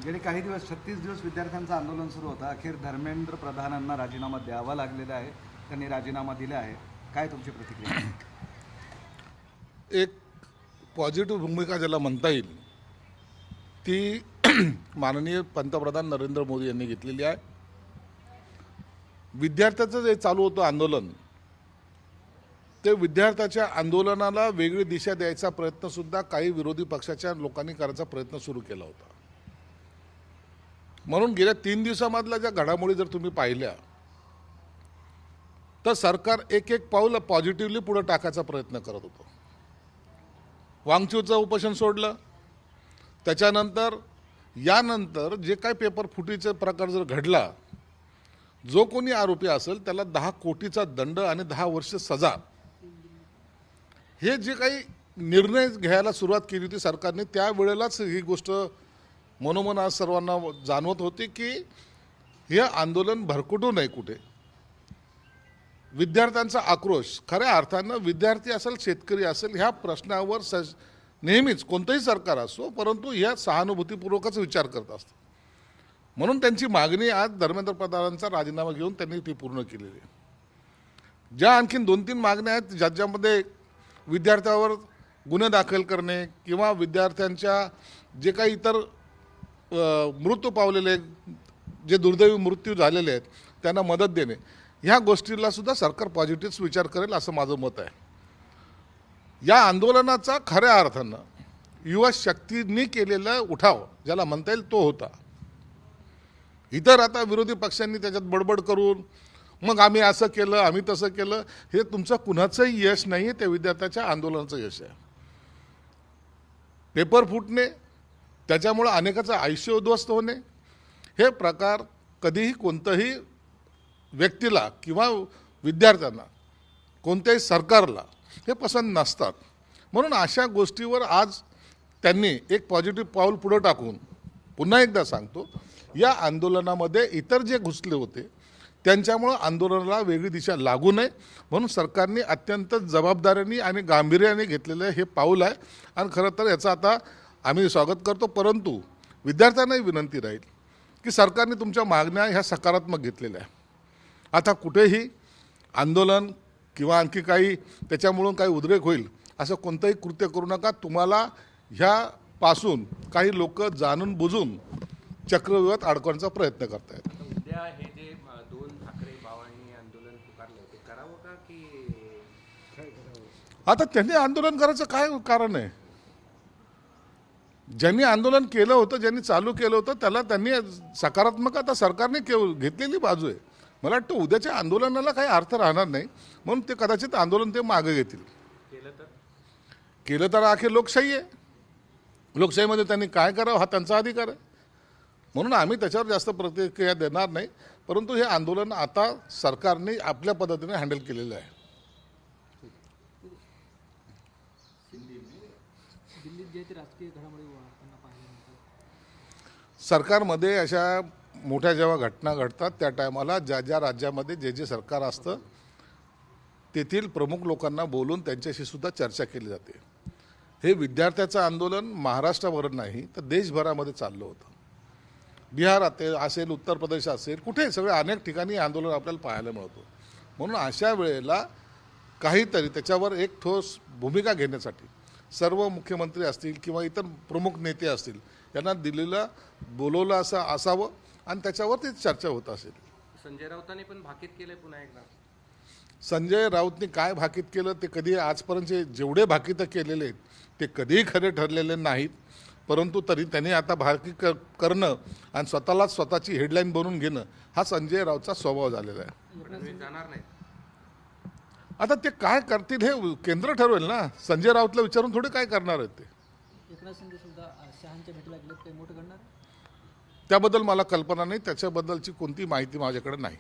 गेले काही दिवस 36 दिवस विद्यार्थ्यांचं आंदोलन सुरू होतं. अखेर धर्मेंद्र प्रधानांना राजीनामा द्यावा लागलेला आहे. त्यांनी राजीनामा दिला आहे. काय तुमची प्रतिक्रिया? एक पॉझिटिव्ह भूमिका ज्याला म्हणता येईल ती माननीय पंतप्रधान नरेंद्र मोदी यांनी घेतलेली आहे. विद्यार्थ्याचं जे चालू होतं आंदोलन, ते विद्यार्थ्याच्या आंदोलनाला वेगळी दिशा द्यायचा प्रयत्नसुद्धा काही विरोधी पक्षाच्या लोकांनी करायचा प्रयत्न सुरू केला होता. म्हणून गेल्या 3 दिवसामधल्या ज्या घडामोडी जर तुम्ही पाहिल्या तर सरकार एक एक पाऊल पॉझिटिव्हली पुढे टाकायचा प्रयत्न करत होतं. वांगचूचं उपोषण सोडलं, त्याच्यानंतर यानंतर जे काही पेपर फुटीचा प्रकार जर घडला, जो कोणी आरोपी असेल त्याला 10 कोटीचा दंड आणि 10 वर्ष सजा, हे जे काही निर्णय घ्यायला सुरुवात केली होती सरकारने, त्यावेळेलाच ही गोष्ट मनोमन आज सर्वांना जाणवत होती की हे आंदोलन भरकटू नये कुठे. विद्यार्थ्यांचा आक्रोश, खऱ्या अर्थानं विद्यार्थी असेल शेतकरी असेल, ह्या प्रश्नावर नेहमीच कोणतंही सरकार असो, परंतु ह्या सहानुभूतीपूर्वकच विचार करत असतं. म्हणून त्यांची मागणी आज धर्मेंद्र प्रधानांचा राजीनामा घेऊन त्यांनी ती पूर्ण केलेली आहे. ज्या आणखीन 2-3 मागण्या आहेत ज्याच्यामध्ये विद्यार्थ्यावर गुन्हे दाखल करणे किंवा विद्यार्थ्यांच्या जे काही इतर मृत्यू पावलेले, जे दुर्दैवी मृत्यू झालेले आहेत, त्यांना मदत देणे, ह्या गोष्टीला सुद्धा सरकार पॉझिटिव्ह विचार करेल असं माझं मत आहे. या आंदोलनाचा खऱ्या अर्थानं युवा शक्तींनी केलेला उठाव ज्याला म्हणता येईल तो होता. इतर आता विरोधी पक्षांनी त्याच्यात बडबड करून मग आम्ही असं केलं, आम्ही तसं केलं, हे तुमचं कुणाचंही यश नाही आहे, त्या विद्यार्थ्याच्या आंदोलनाचं यश आहे. पेपर फुटणे, त्याच्यामुळं अनेकाचं आयुष्य उद्ध्वस्त होणे, हे प्रकार कधीही कोणत्याही व्यक्तीला किंवा विद्यार्थ्यांना, कोणत्याही सरकारला हे पसंत नसतात. म्हणून अशा गोष्टीवर आज त्यांनी एक पॉझिटिव्ह पाऊल पुढं टाकून, पुन्हा एकदा सांगतो, या आंदोलनामध्ये इतर जे घुसले होते त्यांच्यामुळं आंदोलनाला वेगळी दिशा लागू नये म्हणून सरकारने अत्यंत जबाबदारीने आणि गांभीर्याने घेतलेलं हे पाऊल आहे. आणि खरं तर याचं आता आम्ही स्वागत करतो. परंतु विद्यार्थ्यांनाही विनंती राहील की सरकारने तुमच्या मागण्या ह्या सकारात्मक घेतलेल्या आहे. आता कुठेही आंदोलन किंवा आणखी काही त्याच्यामुळं काही उद्रेक होईल असं कोणतंही कृत्य करू नका. तुम्हाला ह्यापासून काही लोक जाणून बुजून चक्रव्यूहात अडकवण्याचा प्रयत्न करतायत. उद्या हे जे 2 ठाकरे भावांनी आंदोलन पुकारलं ते करावं का की काय करावं? आता त्यांनी आंदोलन करायचं काय कारण आहे? ज्यांनी आंदोलन केलं होतं, ज्यांनी चालू केलं होतं, त्याला त्यांनी सकारात्मक आता सरकारने घेतलेली बाजू आहे. मला वाटतं उद्याच्या आंदोलनाला काही अर्थ राहणार नाही, म्हणून ते कदाचित आंदोलन ते मागे घेतील. केलं तर अखेर लोकशाही आहे. लोकशाहीमध्ये त्यांनी काय करावं हा त्यांचा अधिकार आहे. म्हणून आम्ही त्याच्यावर जास्त प्रतिक्रिया देणार नाही. परंतु हे आंदोलन आता सरकारने आपल्या पद्धतीने हँडल केलेलं आहे. सरकारमध्ये अशा मोठ्या जेव्हा घटना घडतात त्या टायमाला ज्या ज्या राज्यामध्ये जे जे सरकार असतं तेथील प्रमुख लोकांना बोलून त्यांच्याशी सुद्धा चर्चा केली जाते. हे विद्यार्थ्याचं आंदोलन महाराष्ट्रावर नाही तर देशभरामध्ये चाललं होतं. बिहार असेल, उत्तर प्रदेश असेल, कुठे सगळे अनेक ठिकाणी आंदोलन आपल्याला पाहायला मिळतं. म्हणून अशा वेळेला काहीतरी त्याच्यावर एक ठोस भूमिका घेण्यासाठी सर्व मुख्यमंत्री असतील किंवा इतर प्रमुख नेते असतील यांना दिलेलं बोलवलं असं असावं आणि त्याच्यावर ती चर्चा होत असेल. संजय राऊतांनी पण भाकीत केलंय पुन्हा एकदा. संजय राऊतनी काय भाकीत केलं ते कधी आजपर्यंत जेवढे भाकीत केलेले आहेत ते कधीही खरे ठरलेले नाहीत. परंतु तरी त्यांनी आता भाकीत करणं आणि स्वतःची हेडलाईन बनवून घेणं हा संजय राऊतचा स्वभाव झालेला आहे. जाणार नाही आता ते काय करतील हे केंद्र ठरवेल ना. संजय राऊतला विचारून थोडे काय करणार आहेत ते. त्याबद्दल मला कल्पना नाही, त्याच्याबद्दलची कोणती माहिती माझ्याकडे नाही.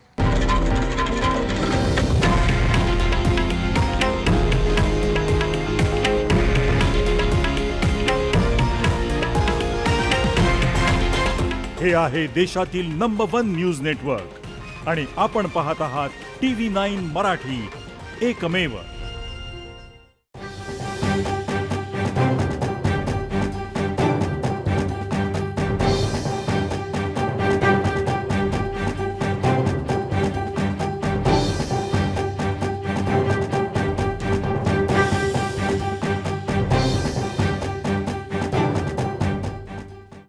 हे आहे देशातील नंबर 1 न्यूज नेटवर्क आणि आपण पाहत आहात TV9 मराठी, एकमेव.